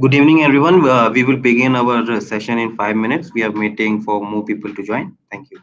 Good evening, everyone. We will begin our session in 5 minutes. We are waiting for more people to join. Thank you.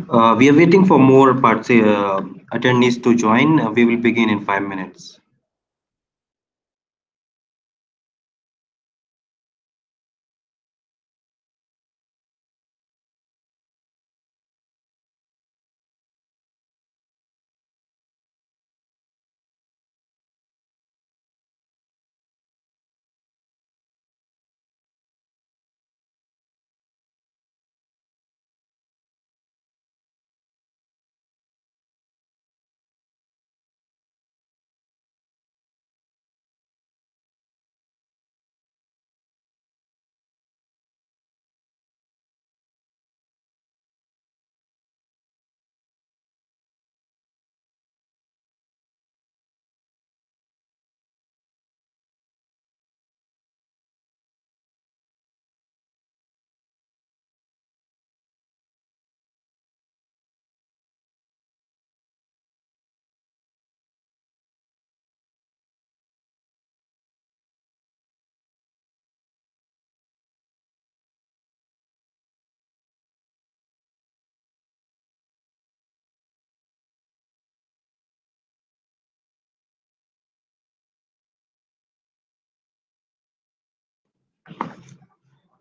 We are waiting for more attendees to join. We will begin in 5 minutes.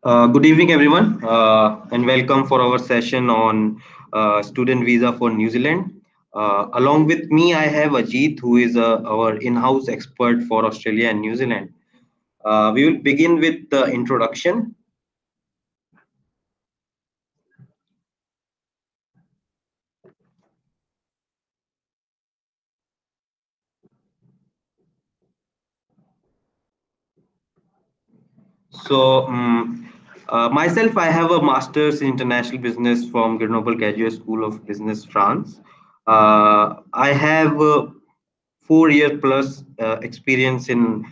Good evening, everyone, and welcome for our session on student visa for New Zealand. Along with me, I have Ajit, who is our in-house expert for Australia and New Zealand. We will begin with the introduction. Myself, I have a master's in international business from Grenoble Graduate School of Business, France. I have 4 year plus experience in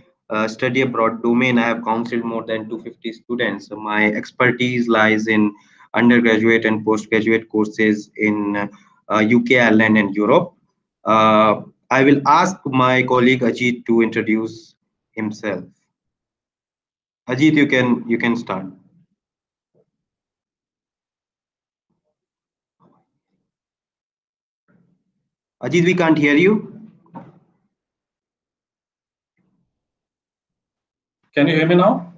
study abroad domain, I have counseled more than 250 students. So my expertise lies in undergraduate and postgraduate courses in UK, Ireland, and Europe. Uh, I will ask my colleague Ajit to introduce himself. Ajit, you can start. Ajit, we can't hear you. Can you hear me now?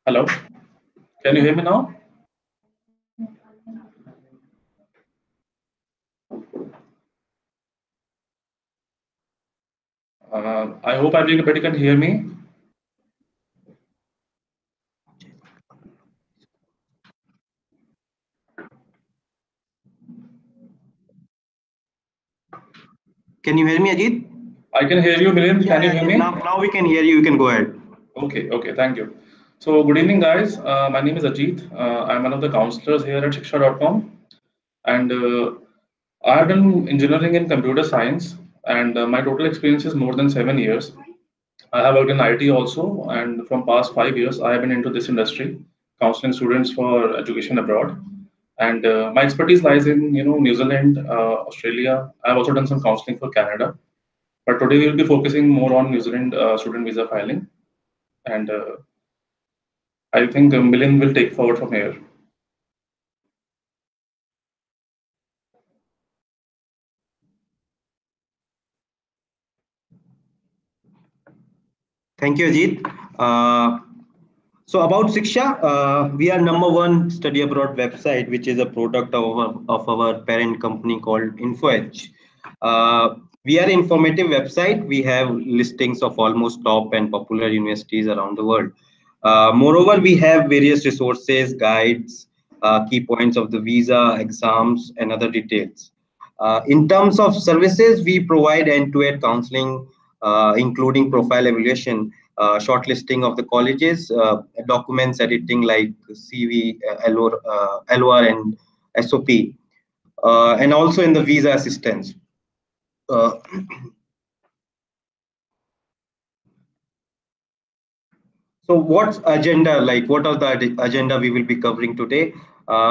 Hello? Can you hear me now? I hope everybody can hear me. Can you hear me, Ajit? I can hear you, Milind. Can you Yeah, hear yeah, yeah. me? Now we can hear you. You can go ahead. Okay, thank you. So, good evening, guys. My name is Ajit. I'm one of the counselors here at Shiksha.com, and I have done engineering in computer science, and my total experience is more than 7 years. I have worked in IT also, and from past 5 years, I have been into this industry, counseling students for education abroad. And my expertise lies in New Zealand, Australia. I've also done some counseling for Canada. But today we'll be focusing more on New Zealand student visa filing, and I think Milind will take forward from here. Thank you, Ajit. Uh, So about Siksha, we are number one study abroad website, which is a product of our parent company called InfoEdge. We are informative website. We have listings of almost top and popular universities around the world. Moreover, we have various resources, guides, key points of the visa, exams, and other details. In terms of services, we provide end-to-end counseling, including profile evaluation, shortlisting of the colleges, documents editing like CV, LOR, and SOP, and also in the visa assistance. Uh, So what's agenda like? What are the agenda we will be covering today,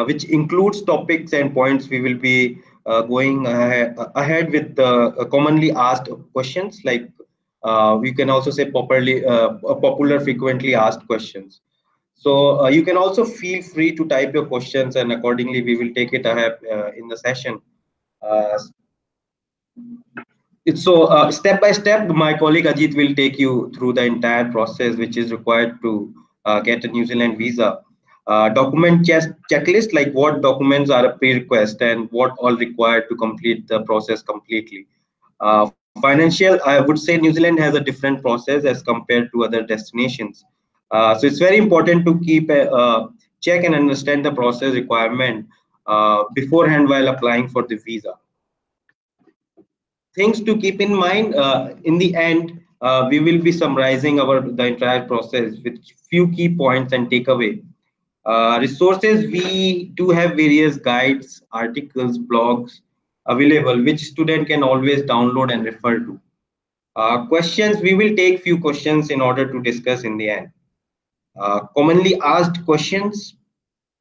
which includes topics and points we will be going ahead with the commonly asked questions like we can also say popular frequently asked questions. So you can also feel free to type your questions and accordingly we will take it ahead in the session. Uh, it's so step by step, my colleague Ajit will take you through the entire process which is required to get a New Zealand visa. Document checklist, like what documents are a prerequisite and what all required to complete the process completely. Financial, I would say New Zealand has a different process as compared to other destinations. So it's very important to keep a check and understand the process requirement beforehand while applying for the visa. Things to keep in mind in the end, we will be summarizing our the entire process with few key points and takeaway. Resources, we do have various guides, articles, blogs available which student can always download and refer to. Questions, we will take few questions in order to discuss in the end. Commonly asked questions,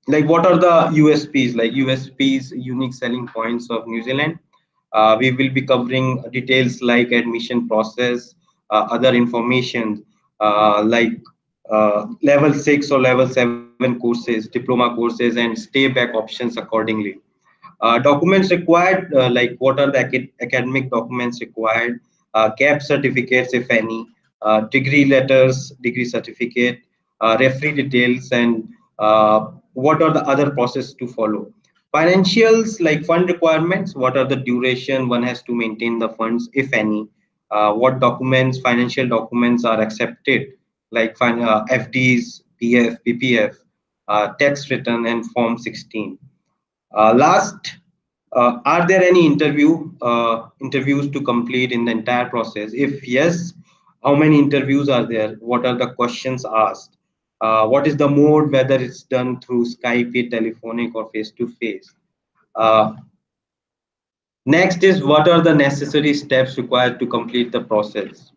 like what are the USPs, like USPs, unique selling points of New Zealand. We will be covering details like admission process, other information like level 6 or level 7 courses, diploma courses, and stay back options accordingly. Documents required, like what are the academic documents required, gap certificates, if any, degree letters, degree certificate, referee details, and what are the other process to follow. Financials, like fund requirements, what are the duration one has to maintain the funds, if any, what documents, financial documents are accepted, like FDs, PF, PPF, tax return, and Form 16. Last, are there any interviews to complete in the entire process? If yes, how many interviews are there? What are the questions asked? What is the mode, whether it's done through Skype, telephonic, or face to face? Next is what are the necessary steps required to complete the process.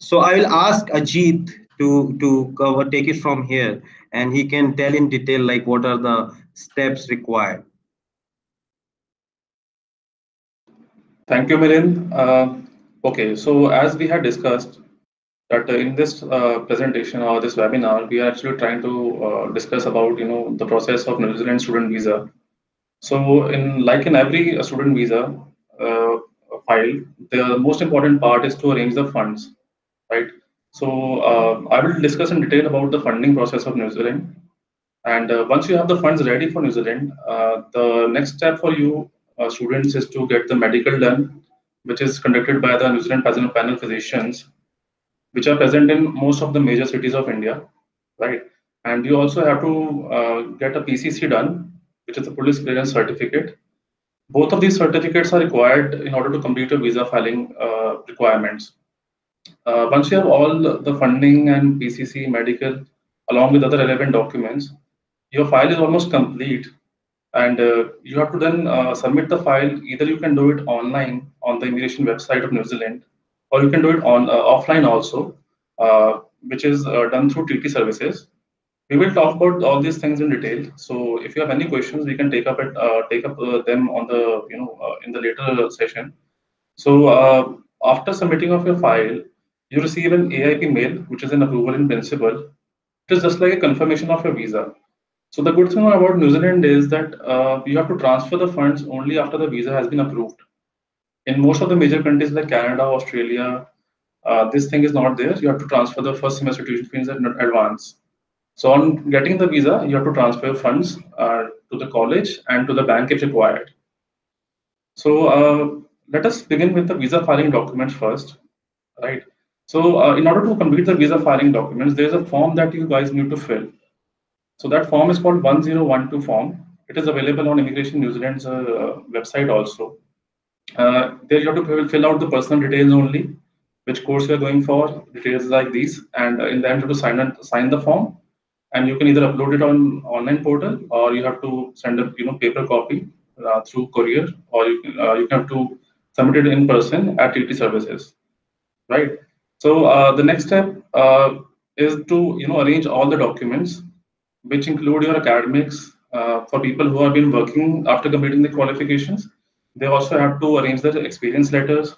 So I will ask Ajit to cover take it from here, and he can tell in detail like what are the steps required. Thank you, Milind. Okay, so as we had discussed that in this presentation or this webinar, we are actually trying to discuss about the process of New Zealand student visa. So in every student visa uh, file, the most important part is to arrange the funds, right? So I will discuss in detail about the funding process of New Zealand. And once you have the funds ready for New Zealand, the next step for you students is to get the medical done, which is conducted by the New Zealand panel physicians, which are present in most of the major cities of India, right? And you also have to get a PCC done, which is a police clearance certificate. Both of these certificates are required in order to complete your visa filing requirements. Once you have all the funding and PCC, medical, along with other relevant documents, your file is almost complete, and you have to then submit the file. Either you can do it online on the immigration website of New Zealand, or you can do it on offline also, which is done through TT services. We will talk about all these things in detail. So if you have any questions, we can take up them on the in the later session. So after submitting of your file, you receive an AIP mail, which is an approval in principle. It is just like a confirmation of your visa. So the good thing about New Zealand is that you have to transfer the funds only after the visa has been approved. In most of the major countries like Canada, Australia, this thing is not there. You have to transfer the first semester tuition fees in advance. So on getting the visa, you have to transfer funds to the college and to the bank if required. So let us begin with the visa filing documents first, right? So in order to complete the visa filing documents, there is a form that you guys need to fill. So that form is called 1012 form. It is available on Immigration New Zealand's website also. There you have to fill out the personal details only, which course you are going for, details like these, and in the end you have to sign the form, and you can either upload it on online portal or you have to send a paper copy through courier, or you can have to submit it in person at TT services, right? So the next step is to arrange all the documents, which include your academics. For people who have been working after completing the qualifications, they also have to arrange their experience letters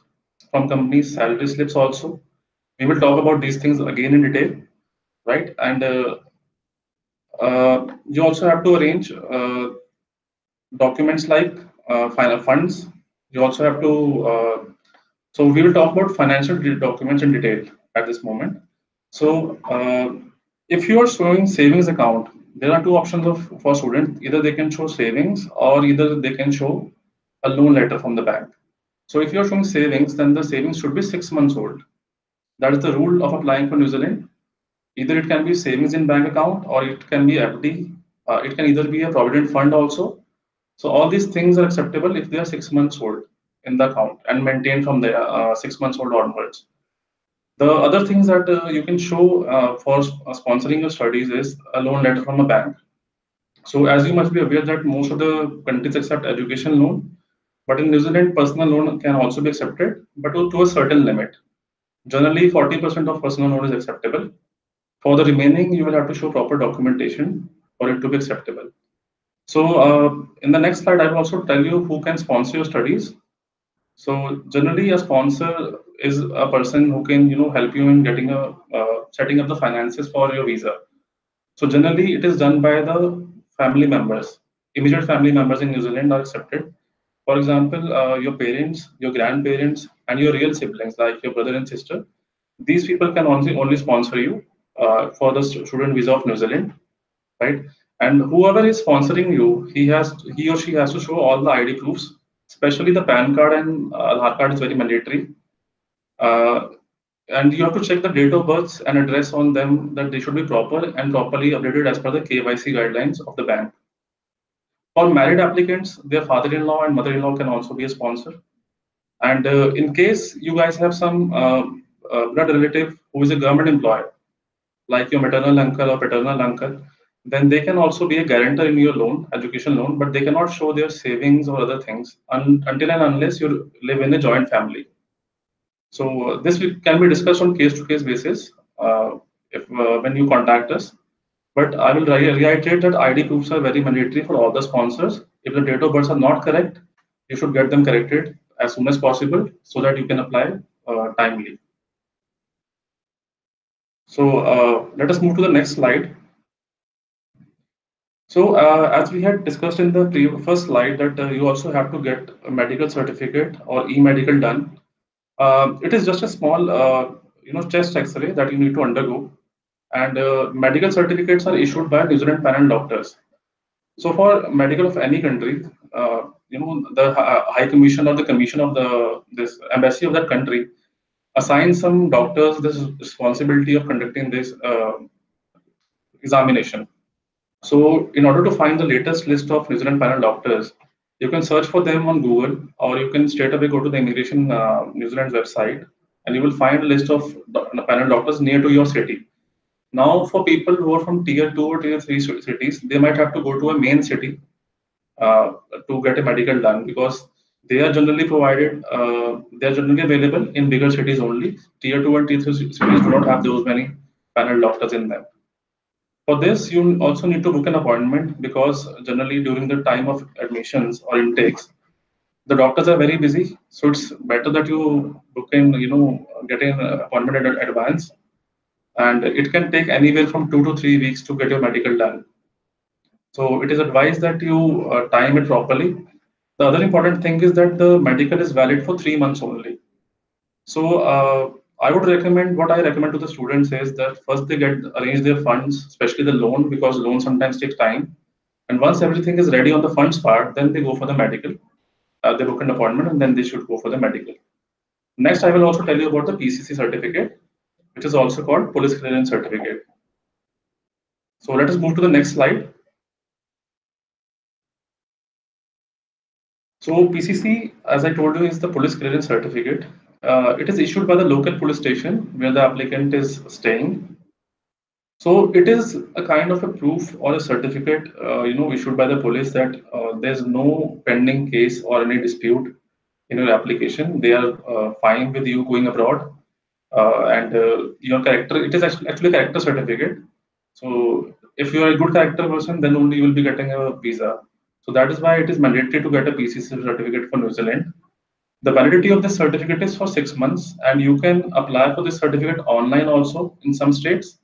from companies, salary slips also. We will talk about these things again in detail, right? And you also have to arrange documents like final funds. You also have to so we will talk about financial documents in detail at this moment. So if you are showing savings account, there are two options for students. Either they can show savings, or either they can show a loan letter from the bank. So if you are showing savings, then the savings should be 6 months old. That is the rule of applying for New Zealand. Either it can be savings in bank account, or it can be FD. It can either be a provident fund also. So all these things are acceptable if they are 6 months old in the account and maintained from the 6 months old onwards. The other things that you can show for sponsoring your studies is a loan letter from a bank. So as you must be aware that most of the countries accept education loan, but in New Zealand, personal loan can also be accepted, but to a certain limit. Generally, 40% of personal loan is acceptable. For the remaining, you will have to show proper documentation for it to be acceptable. So in the next slide, I will also tell you who can sponsor your studies. So generally, a sponsor is a person who can help you in getting a setting up the finances for your visa. So generally, it is done by the family members. Immediate family members in New Zealand are accepted. For example, your parents, your grandparents, and your real siblings like your brother and sister. These people can only sponsor you for the student visa of New Zealand, right? And whoever is sponsoring you, he or she has to show all the ID proofs, especially the PAN card and Aadhaar card is very mandatory. Uh, and you have to check the date of birth and address on them, that they should be proper and properly updated as per the KYC guidelines of the bank. For married applicants, their father-in-law and mother-in-law can also be a sponsor. And in case you guys have some blood relative who is a government employee, like your maternal uncle or paternal uncle, then they can also be a guarantor in your loan, education loan, but they cannot show their savings or other things until and unless you live in a joint family. So can be discussed on case-to-case basis if when you contact us. But I will reiterate that ID proofs are very mandatory for all the sponsors. If the date of births are not correct, you should get them corrected as soon as possible so that you can apply timely. So let us move to the next slide. So as we had discussed in the first slide that you also have to get a medical certificate or e-medical done. It is just a small chest X-ray that you need to undergo, and medical certificates are issued by New Zealand panel doctors. So for medical of any country, the High Commission or the Commission of the this embassy of that country assigns some doctors this responsibility of conducting this examination. So in order to find the latest list of New Zealand panel doctors, you can search for them on Google, or you can straight away go to the Immigration New Zealand's website, and you will find a list of panel doctors near to your city. Now, for people who are from tier 2 or tier 3 cities, they might have to go to a main city to get a medical done, because they are generally provided, they are generally available in bigger cities only. Tier 2 and tier 3 cities do not have those many panel doctors in them. For this, you also need to book an appointment, because generally during the time of admissions or intakes, the doctors are very busy. So it's better that you book in, get an appointment in advance. And it can take anywhere from 2 to 3 weeks to get your medical done. So it is advised that you time it properly. The other important thing is that the medical is valid for 3 months only. So I would recommend, what I recommend to the students is that first they get arrange their funds, especially the loan, because loan sometimes takes time. And once everything is ready on the funds part, then they go for the medical. They book an appointment and then they should go for the medical. Next, I will also tell you about the PCC certificate, which is also called Police Clearance Certificate. So let us move to the next slide. So PCC, as I told you, is the Police Clearance Certificate. It is issued by the local police station where the applicant is staying. So it is a kind of a proof or a certificate, issued by the police that there's no pending case or any dispute in your application. They are fine with you going abroad, and your character. It is actually a character certificate. So if you are a good character person, then only you will be getting a visa. So that is why it is mandatory to get a PCC certificate for New Zealand. The validity of this certificate is for 6 months, and you can apply for this certificate online also in some states.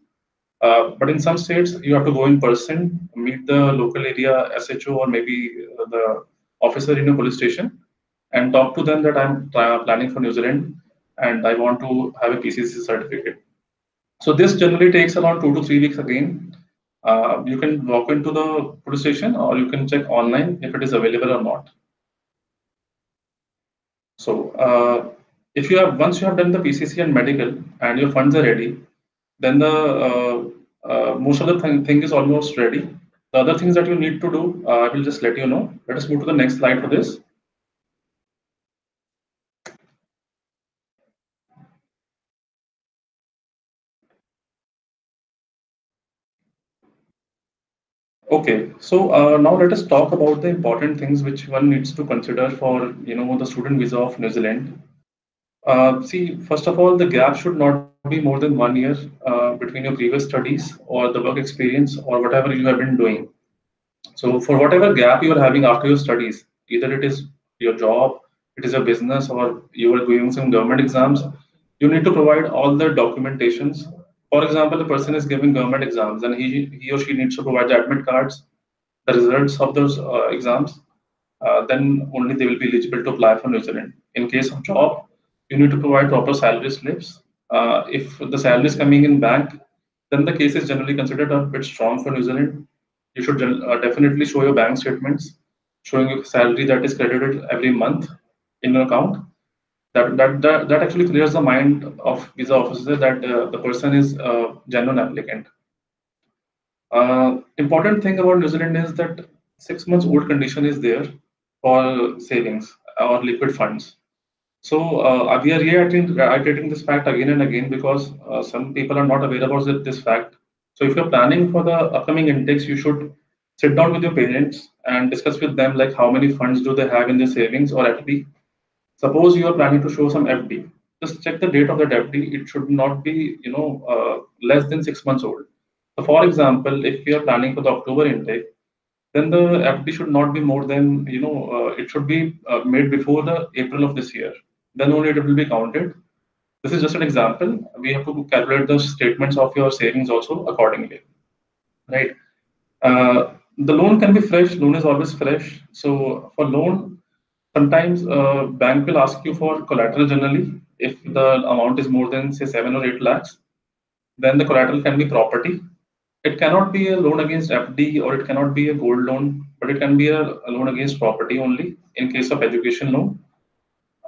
But in some states, you have to go in person, meet the local area SHO or maybe the officer in a police station, and talk to them that I'm planning for New Zealand and I want to have a PCC certificate. So this generally takes around 2 to 3 weeks again. You can walk into the police station or you can check online if it is available or not. So if you have once you have done the PCC and medical and your funds are ready, then the most of the thing is almost ready. The other things that you need to do, I will just let you know. Let us move to the next slide for this. Okay, so now let us talk about the important things which one needs to consider for the student visa of New Zealand. See, first of all, the gap should not be more than 1 year between your previous studies or the work experience or whatever you have been doing. So for whatever gap you are having after your studies, either it is your job, it is your business, or you are doing some government exams, you need to provide all the documentations. For example, a person is giving government exams and he or she needs to provide the admit cards, the results of those exams, then only they will be eligible to apply for New Zealand. In case of job, you need to provide proper salary slips. If the salary is coming in bank, then the case is generally considered a bit strong for New Zealand. You should definitely show your bank statements showing your salary that is credited every month in your account. That actually clears the mind of visa officer that the person is a genuine applicant. Important thing about New Zealand is that 6 months old condition is there for savings or liquid funds. So we are reiterating this fact again and again because some people are not aware about this fact. So if you're planning for the upcoming intakes, you should sit down with your parents and discuss with them like how many funds do they have in their savings or FD. Suppose you are planning to show some FD, just check the date of that FD. It should not be, less than 6 months old. So for example, if we are planning for the October intake, then the FD should not be more than, it should be made before the April of this year. Then only it will be counted. This is just an example. We have to calculate the statements of your savings also accordingly, right? The loan can be fresh. Loan is always fresh. So for loan, sometimes bank will ask you for collateral generally. If the amount is more than say 7 or 8 lakhs, then the collateral can be property. It cannot be a loan against FD or it cannot be a gold loan, but it can be a loan against property only in case of education loan.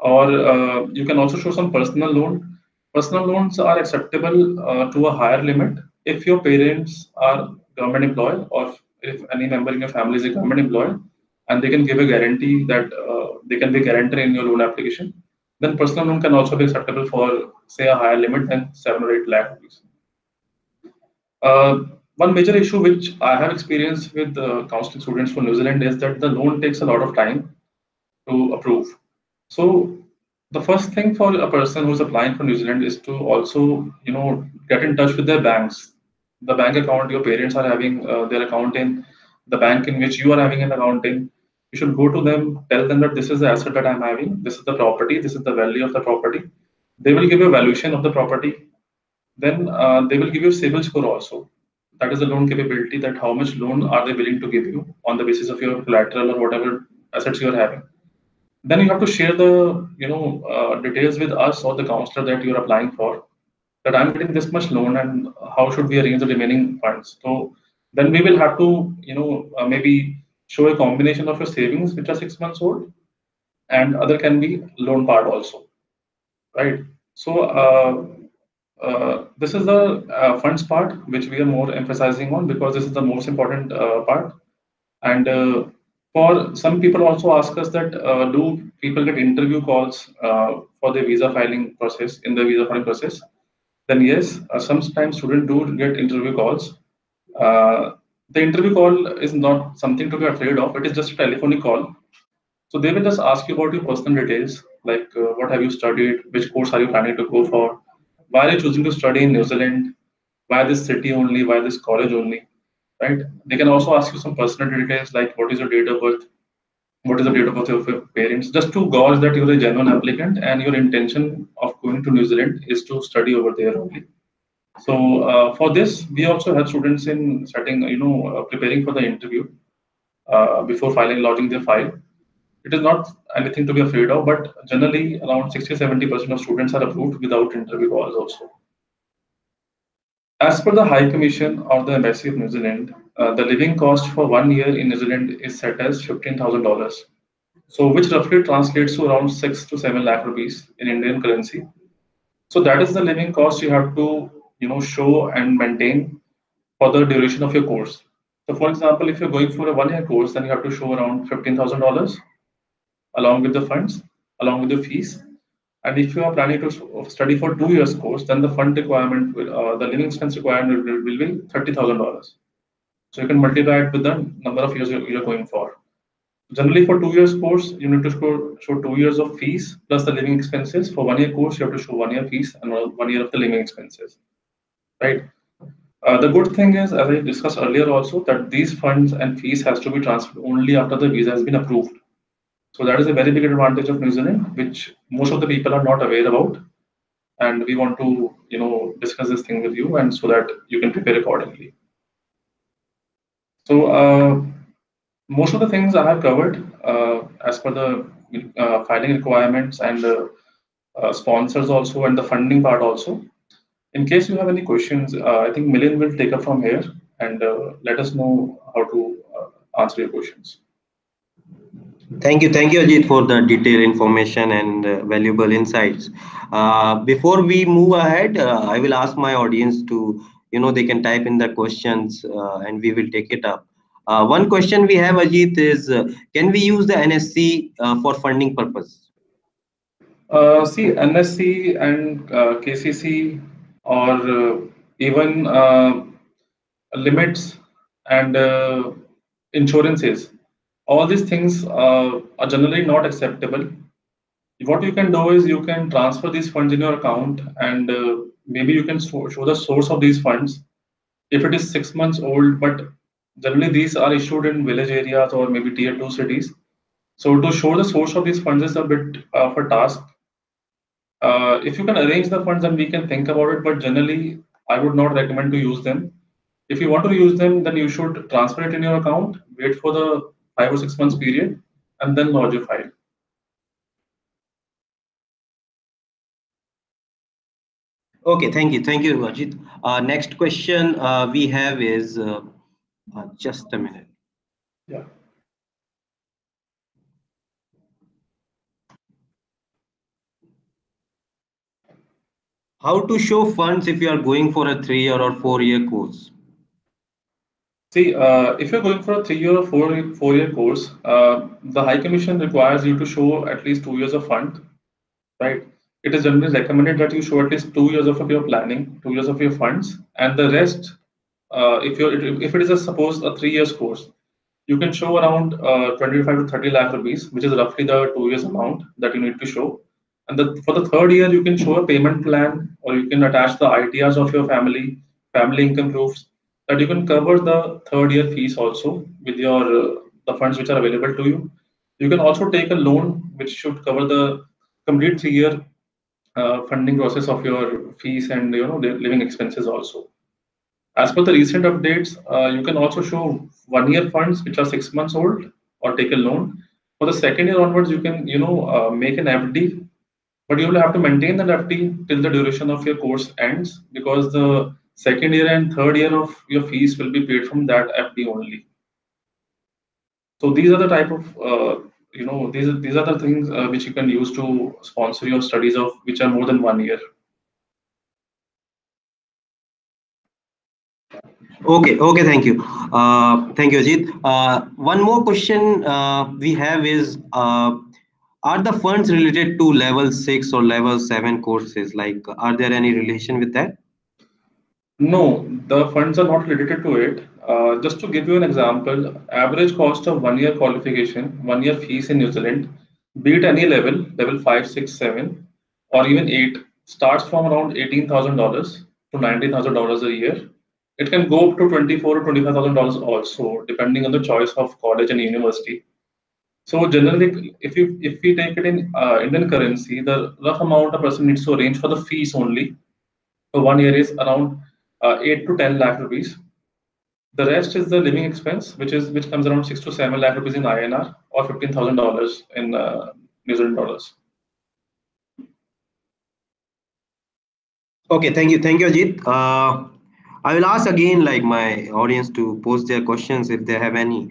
Or you can also show some personal loan. Personal loans are acceptable to a higher limit if your parents are government employed or if any member in your family is a government employee and they can give a guarantee that they can be guarantor in your loan application. Then personal loan can also be acceptable for say a higher limit than 7 or 8 lakh rupees. Uh, One major issue which I have experienced with counseling students for New Zealand is that the loan takes a lot of time to approve. So the first thing for a person who's applying for New Zealand is to also, get in touch with their banks. The bank account your parents are having their account in, the bank in which you are having an account in. You should go to them, tell them that this is the asset that I'm having, this is the property, this is the value of the property. They will give you a valuation of the property. Then they will give you CIBIL score also. That is the loan capability, that how much loan are they willing to give you on the basis of your collateral or whatever assets you are having. Then you have to share the details with us or the counselor that you're applying for, that I'm getting this much loan and how should we arrange the remaining funds. So then we will have to maybe show a combination of your savings which are 6 months old and other can be loan part also, right? So this is the funds part which we are more emphasizing on because this is the most important part. And for some people also ask us that do people get interview calls for the visa filing process in the visa filing process? Then yes, sometimes students do get interview calls. Uh, the interview call is not something to be afraid of. It is just a telephonic call. So they will just ask you about your personal details, like what have you studied, which course are you planning to go for, why are you choosing to study in New Zealand, why this city only, why this college only, right? They can also ask you some personal details like what is your date of birth, what is the date of birth of your parents, just to gauge that you're a genuine applicant and your intention of going to New Zealand is to study over there only. So for this, we also help students in setting, preparing for the interview before filing, lodging their file. It is not anything to be afraid of, but generally around 60-70% of students are approved without interview calls also. As per the High Commission or the Embassy of New Zealand, the living cost for 1 year in New Zealand is set as $15,000. So which roughly translates to around 6 to 7 lakh rupees in Indian currency. So that is the living cost you have to, show and maintain for the duration of your course. So for example, if you're going for a 1 year course, then you have to show around $15,000 along with the funds, along with the fees. And if you are planning to study for 2 years course, then the fund requirement, the living expense requirement will be $30,000. So you can multiply it with the number of years you're going for. Generally, for 2 years course, you need to show 2 years of fees plus the living expenses. For 1 year course, you have to show 1 year fees and 1 year of the living expenses, right? The good thing is, as I discussed earlier also, that these funds and fees has to be transferred only after the visa has been approved. So that is a very big advantage of New Zealand, which most of the people are not aware about. And we want to, discuss this thing with you and so that you can prepare accordingly. So most of the things I have covered as per the filing requirements and sponsors also and the funding part also. In case you have any questions, I think Milind will take up from here and let us know how to answer your questions. Thank you, Ajit, for the detailed information and valuable insights. Before we move ahead, I will ask my audience to, they can type in the questions and we will take it up. One question we have, Ajit, is can we use the NSC for funding purpose? See, NSC and KCC or even limits, and insurances. All these things are generally not acceptable. What you can do is you can transfer these funds in your account, and maybe you can show the source of these funds if it is 6 months old. But generally, these are issued in village areas or maybe tier 2 cities. So, to show the source of these funds is a bit of a task. If you can arrange the funds, then we can think about it. But generally, I would not recommend to use them. If you want to use them, then you should transfer it in your account, wait for the 5 or 6 months period, and then lodge your file. Okay, thank you, Ajit. Next question we have is just a minute. Yeah. How to show funds if you are going for a 3 year or 4 year course? See, if you're going for a 3 year or 4 year course, the High Commission requires you to show at least 2 years of fund, right? It is generally recommended that you show at least 2 years of your planning, 2 years of your funds, and the rest, if it is a suppose a 3 years course, you can show around 25 to 30 lakh rupees, which is roughly the 2 years amount that you need to show. And for the third year, you can show a payment plan, or you can attach the ITRs of your family income proofs, that you can cover the third year fees also with your the funds which are available to you. You can also take a loan which should cover the complete 3 year funding process of your fees and the living expenses also. As per the recent updates, you can also show 1 year funds which are 6 months old, or take a loan. For the second year onwards, you can make an FD, but you will have to maintain that FD till the duration of your course ends, because the second year and third year of your fees will be paid from that FD only. So these are the type of these are the things which you can use to sponsor your studies of which are more than 1 year. Okay, okay, thank you, Ajit. One more question we have is: are the funds related to level 6 or level 7 courses? Like, are there any relation with that? No, the funds are not related to it. Just to give you an example, average cost of 1 year qualification, 1 year fees in New Zealand, be it any level, level 5, 6, 7, or even 8, starts from around $18,000 to $19,000 a year. It can go up to 24 or $25,000 also, depending on the choice of college and university. So generally, if we take it in Indian currency, the rough amount a person needs to arrange for the fees only for 1 year is around 8 to 10 lakh rupees. The rest is the living expense, which comes around 6 to 7 lakh rupees in INR, or $15,000 in New Zealand dollars. Okay, thank you, Ajit. I will ask again, like my audience, to post their questions if they have any.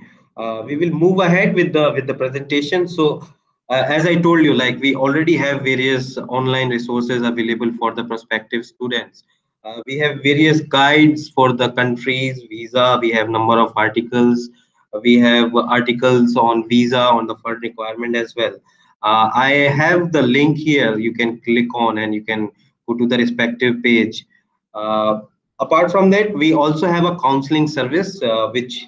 We will move ahead with the presentation. So, as I told you, like we already have various online resources available for the prospective students. We have various guides for the country's visa. We have number of articles. We have articles on visa on the fund requirement as well. I have the link here. You can click on and you can go to the respective page. Uh, Apart from that, we also have a counseling service which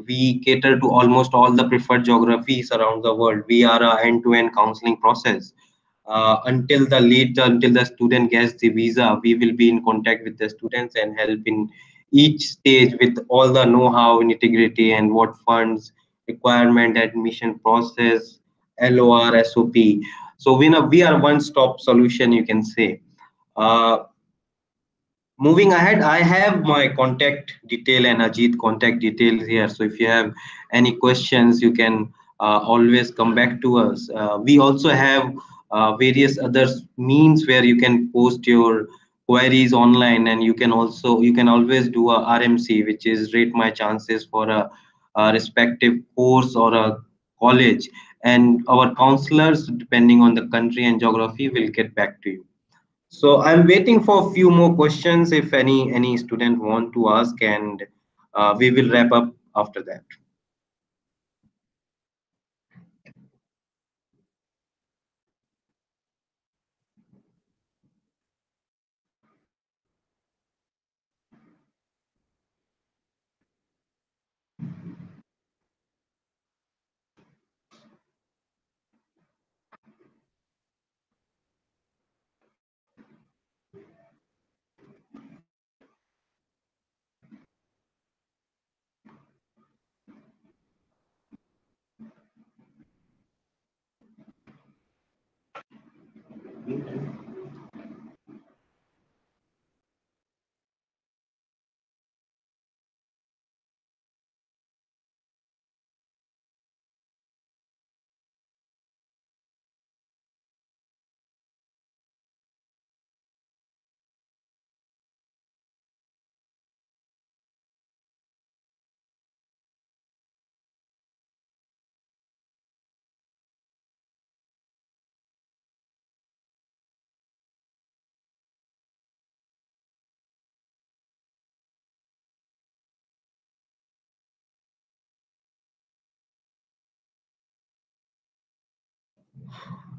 we cater to almost all the preferred geographies around the world. We are a end-to-end counseling process. Until the student gets the visa, we will be in contact with the students and help in each stage with all the know-how, integrity, and what funds, requirement, admission process, LOR, SOP. So we are one-stop solution, you can say. Uh, Moving ahead, I have my contact detail and Ajit contact details here. So if you have any questions, you can always come back to us. We also have various other means where you can post your queries online, and you can always do a RMC, which is rate my chances for a respective course or a college, and our counselors, depending on the country and geography, will get back to you. So I'm waiting for a few more questions if any student want to ask, and we will wrap up after that.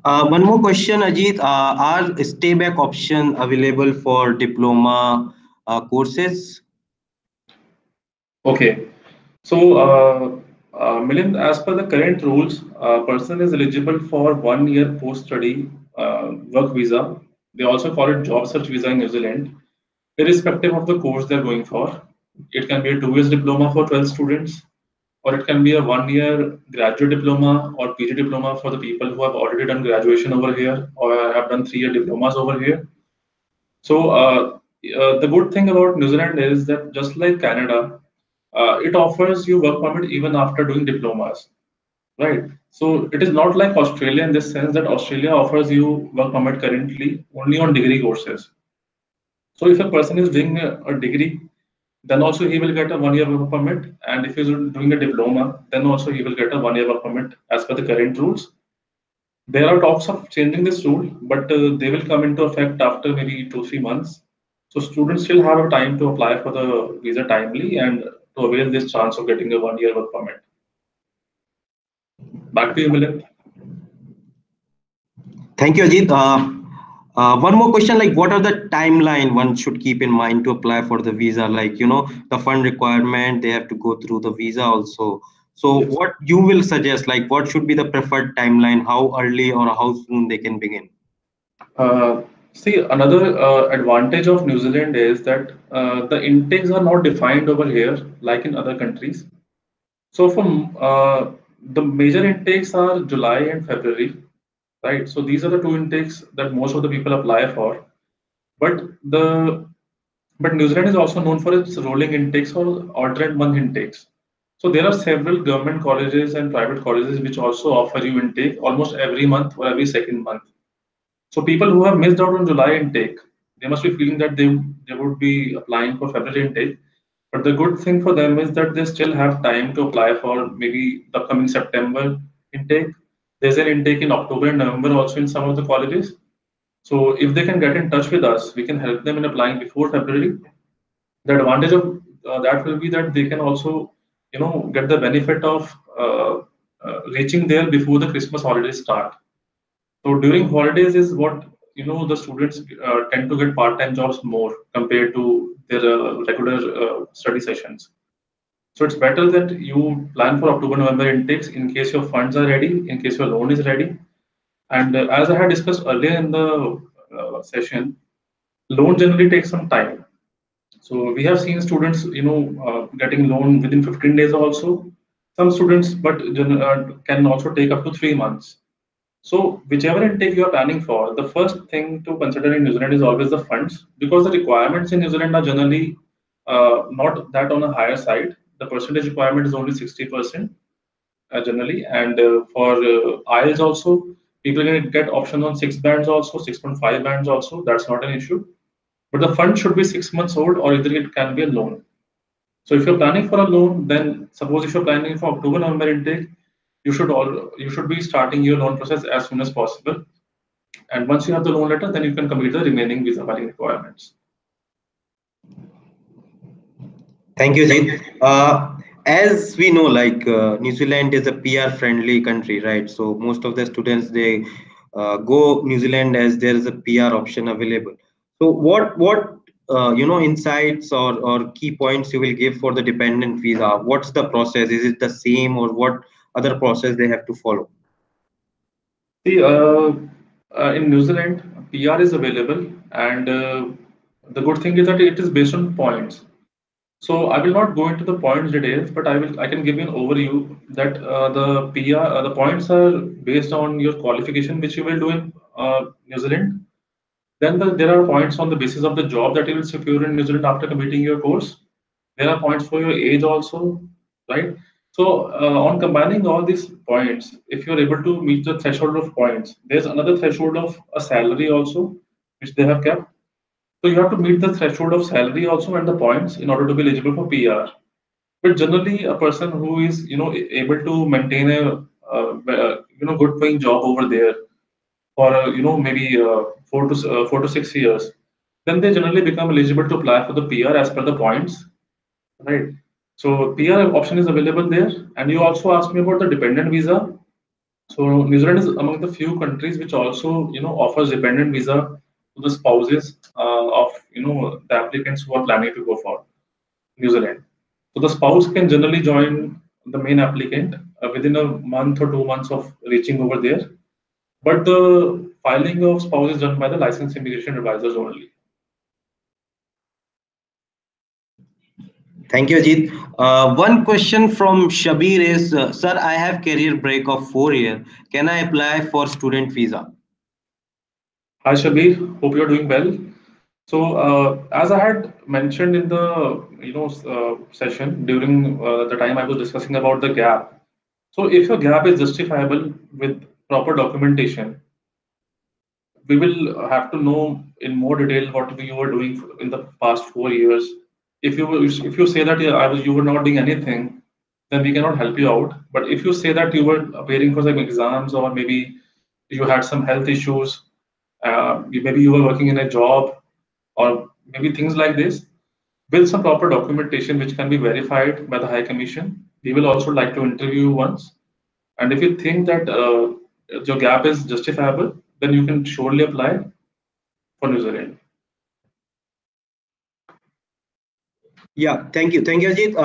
One more question, Ajit. Are stay back option available for diploma courses? Okay. So, Milind, as per the current rules, a person is eligible for 1 year post-study work visa. They also call it job search visa in New Zealand, irrespective of the course they're going for. It can be a 2 years diploma for 12 students, or it can be a 1 year graduate diploma or PG diploma for the people who have already done graduation over here or have done 3 year diplomas over here. So, the good thing about New Zealand is that just like Canada, it offers you work permit even after doing diplomas, right? So it is not like Australia in this sense that Australia offers you work permit currently only on degree courses. So if a person is doing a degree, then also he will get a 1 year work permit, and if he's doing a diploma, then also he will get a 1 year work permit as per the current rules. There are talks of changing this rule, but they will come into effect after maybe 2 3 months. So students still have a time to apply for the visa timely and to avail this chance of getting a 1 year work permit. Back to you, Milind. Thank you, Ajit. One more question, like what are the timeline one should keep in mind to apply for the visa? Like, the fund requirement, they have to go through the visa also. So Yes. what you will suggest, like what should be the preferred timeline, how early or how soon they can begin? See, another advantage of New Zealand is that the intakes are not defined over here like in other countries. So, from the major intakes are July and February, right? So these are the two intakes that most of the people apply for. But the but New Zealand is also known for its rolling intakes or alternate month intakes. So there are several government colleges and private colleges which also offer you intake almost every month or every second month. So people who have missed out on July intake, they must be feeling that they would be applying for February intake. But the good thing for them is that they still have time to apply for maybe the upcoming September intake. There's an intake in October and November also in some of the colleges. So if they can get in touch with us, we can help them in applying before February. The advantage of that will be that they can also, get the benefit of reaching there before the Christmas holidays start. So during holidays is what the students tend to get part-time jobs more compared to their regular study sessions. So it's better that you plan for October November intakes in case your funds are ready, in case your loan is ready. And as I had discussed earlier in the session, loan generally takes some time. So we have seen students, getting loan within 15 days also. Some students, but can also take up to 3 months. So, whichever intake you are planning for, the first thing to consider in New Zealand is always the funds because the requirements in New Zealand are generally not that on a higher side. The percentage requirement is only 60% generally, and for IELTS also, people can get option on 6 bands also, 6.5 bands also. That's not an issue. But the fund should be 6 months old, or either it can be a loan. So if you're planning for a loan, then suppose if you're planning for October November intake, you should be starting your loan process as soon as possible, and once you have the loan letter, then you can complete the remaining visa filing requirements. Thank you, Jeet. As we know, like New Zealand is a PR-friendly country, right? So most of the students they go New Zealand as there is a PR option available. So what insights or key points you will give for the dependent visa? What's the process? Is it the same or what other process they have to follow? See, in New Zealand, PR is available, and the good thing is that it is based on points. So I will not go into the points details, but I can give you an overview that the PR the points are based on your qualification which you will do in New Zealand. Then there are points on the basis of the job that you will secure in New Zealand after completing your course. There are points for your age also, right? So on combining all these points, if you're able to meet the threshold of points, there's another threshold of a salary also, which they have kept. So you have to meet the threshold of salary also and the points in order to be eligible for PR. But generally, a person who is able to maintain a good paying job over there for maybe 4 to 6 years, then they generally become eligible to apply for the PR as per the points, right? So PR option is available there, and you also asked me about the dependent visa. So New Zealand is among the few countries which also, offers dependent visa to the spouses of, the applicants who are planning to go for New Zealand. So the spouse can generally join the main applicant within a month or 2 months of reaching over there. But the filing of spouse is done by the licensed immigration advisors only. Thank you, Ajit. One question from Shabir is, Sir, I have career break of 4 years. Can I apply for student visa? Hi Shabir, hope you're doing well. So as I had mentioned in the session during the time I was discussing about the gap. So if your gap is justifiable with proper documentation, we will have to know in more detail what you were doing in the past 4 years. If you say that yeah, you were not doing anything, then we cannot help you out. But if you say that you were appearing for some exams or maybe you had some health issues, maybe you were working in a job or maybe things like this, with some proper documentation which can be verified by the High Commission, we will also like to interview you once. And if you think that your gap is justifiable, then you can surely apply for New Zealand. Yeah, thank you, Ajit.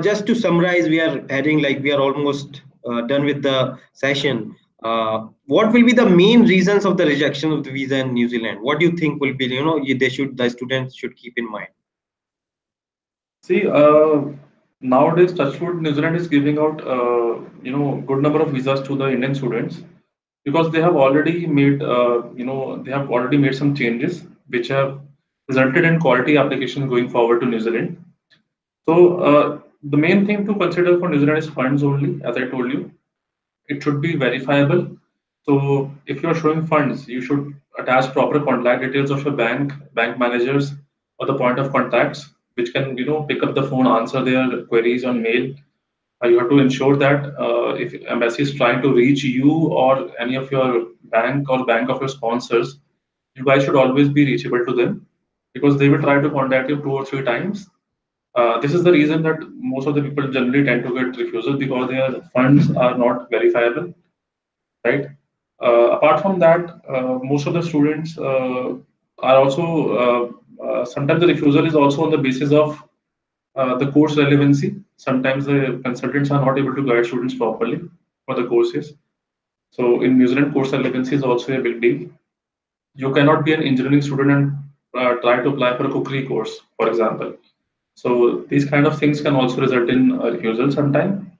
Just to summarize, we are almost done with the session. What will be the main reasons of the rejection of the visa in New Zealand? What do you think will be, the students should keep in mind? See, nowadays, Touchwood New Zealand is giving out, good number of visas to the Indian students because they have already made some changes which have resulted in quality applications going forward to New Zealand. So, the main thing to consider for New Zealand is funds only, as I told you. It should be verifiable. So if you're showing funds, you should attach proper contact details of your bank managers, or the point of contacts, which can pick up the phone, answer their queries on mail. You have to ensure that if embassy is trying to reach you or any of your bank or bank of your sponsors, you guys should always be reachable to them because they will try to contact you 2 or 3 times. This is the reason that most of the people generally tend to get refusal because their funds are not verifiable, right? Apart from that, most of the students are also sometimes the refusal is also on the basis of the course relevancy. Sometimes the consultants are not able to guide students properly for the courses. So in New Zealand, course relevancy is also a big deal. You cannot be an engineering student and try to apply for a cookery course, for example. So these kind of things can also result in refusal sometime.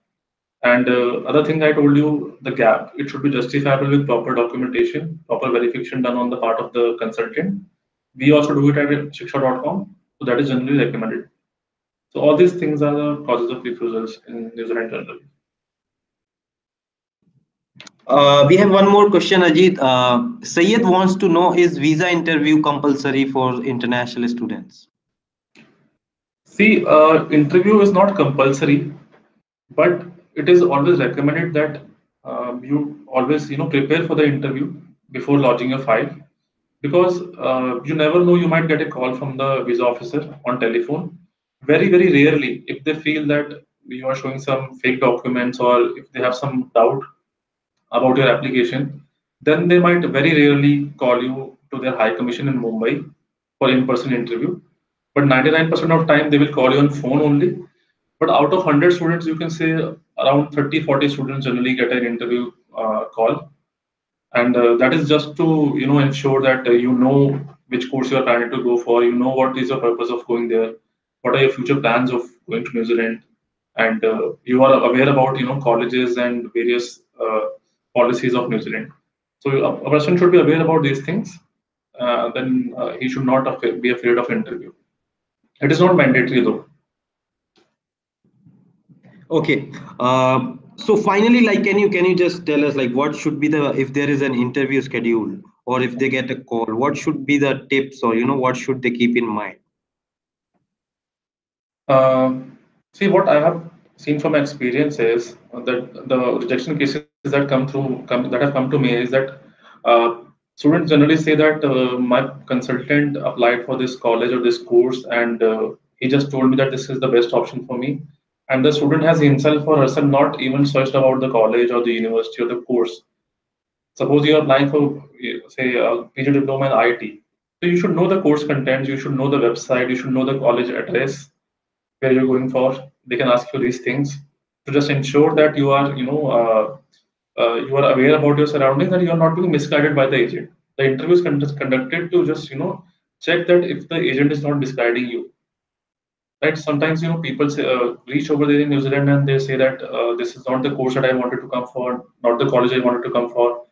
And other thing I told you, the gap, it should be justifiable with proper documentation, proper verification done on the part of the consultant. We also do it at shiksha.com, so that is generally recommended. So all these things are the causes of refusals in New Zealand generally. We have one more question, Ajit. Sayed wants to know, is visa interview compulsory for international students? See, interview is not compulsory, but it is always recommended that you always prepare for the interview before lodging your file because you never know, you might get a call from the visa officer on telephone. Very rarely, if they feel that you are showing some fake documents or if they have some doubt about your application, then they might very rarely call you to their high commission in Mumbai for in-person interview. But 99% of time they will call you on phone only. But out of 100 students, you can say around 30-40 students generally get an interview call, and that is just to ensure that you know which course you are planning to go for, you know what is the purpose of going there, what are your future plans of going to New Zealand, and you are aware about colleges and various policies of New Zealand. So a person should be aware about these things. Then he should not be afraid of interview. It is not mandatory though. Okay. So finally, like, can you just tell us, like, what should be the, if there is an interview schedule or if they get a call, what should be the tips, or what should they keep in mind? See, what I have seen from experience is that the rejection cases that that have come to me is that uh, students generally say that my consultant applied for this college or this course, and he just told me that this is the best option for me. and the student has himself or herself not even searched about the college or the university or the course. Suppose you are applying for, say, a PG diploma in IT. So you should know the course contents, you should know the website, you should know the college address where you're going for. They can ask you these things to just ensure that you are, you are aware about your surroundings and you are not being misguided by the agent. The interview is conducted to just, check that if the agent is not misguiding you. Right? Sometimes, people say, reach over there in New Zealand and they say that this is not the course that I wanted to come for, not the college I wanted to come for.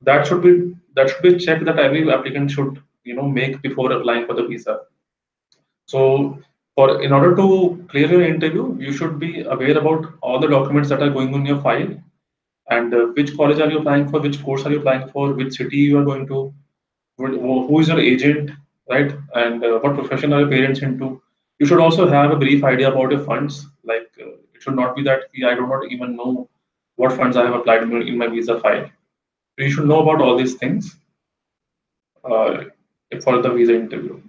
That should be checked that every applicant should make before applying for the visa. So for in order to clear your interview, you should be aware about all the documents that are going on your file, and which college are you applying for, which course are you applying for, which city you are going to, who is your agent, right? And what profession are your parents into. You should also have a brief idea about your funds. Like it should not be that I do not even know what funds I have applied in my visa file. So you should know about all these things uh, for the visa interview.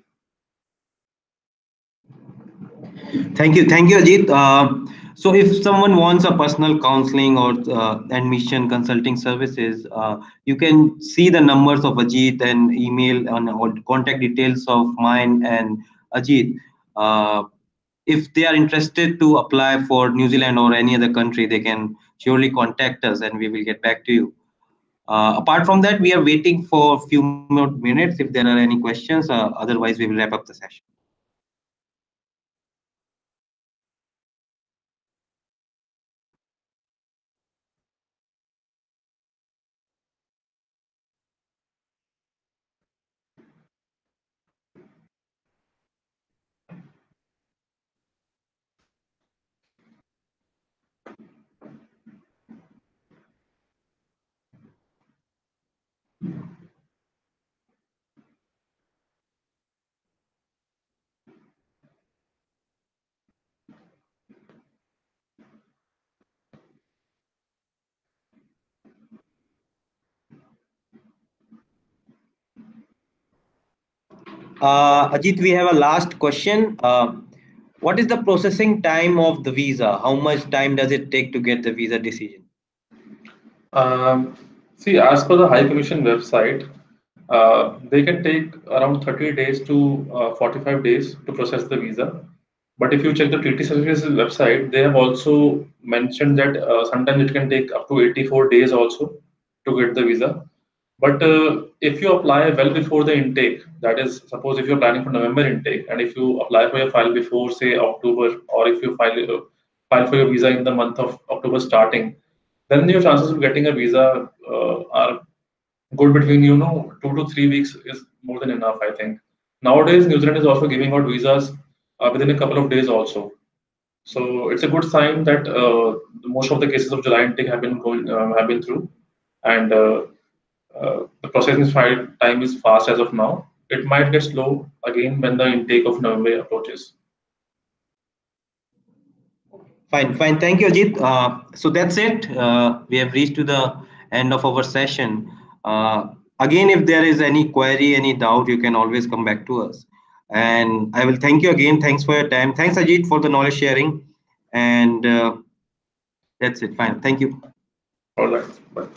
Thank you, Ajit. So, if someone wants a personal counseling or admission consulting services, you can see the numbers of Ajit and email and or contact details of mine and Ajit. Uh, if they are interested to apply for New Zealand or any other country, they can surely contact us and we will get back to you. Apart from that, we are waiting for a few more minutes if there are any questions. Otherwise, we will wrap up the session. Ajit, we have a last question. What is the processing time of the visa? How much time does it take to get the visa decision? Um, See, as per the High Commission website, they can take around 30 days to 45 days to process the visa. But if you check the TT Services website, they have also mentioned that sometimes it can take up to 84 days also to get the visa. But if you apply well before the intake, that is, suppose if you're planning for November intake, and if you apply for your file before, say, October, or if you file for your visa in the month of October starting, then your chances of getting a visa are good between 2 to 3 weeks is more than enough, I think. Nowadays, New Zealand is also giving out visas within a couple of days also. So it's a good sign that most of the cases of July intake have been through, and the processing time is fast as of now. It might get slow again when the intake of November approaches. Fine, fine. Thank you, Ajit. So that's it. We have reached to the end of our session. Again, if there is any query, any doubt, you can always come back to us. And I will thank you again. Thanks for your time. Thanks, Ajit, for the knowledge sharing. And that's it. Fine. Thank you. All right. Bye.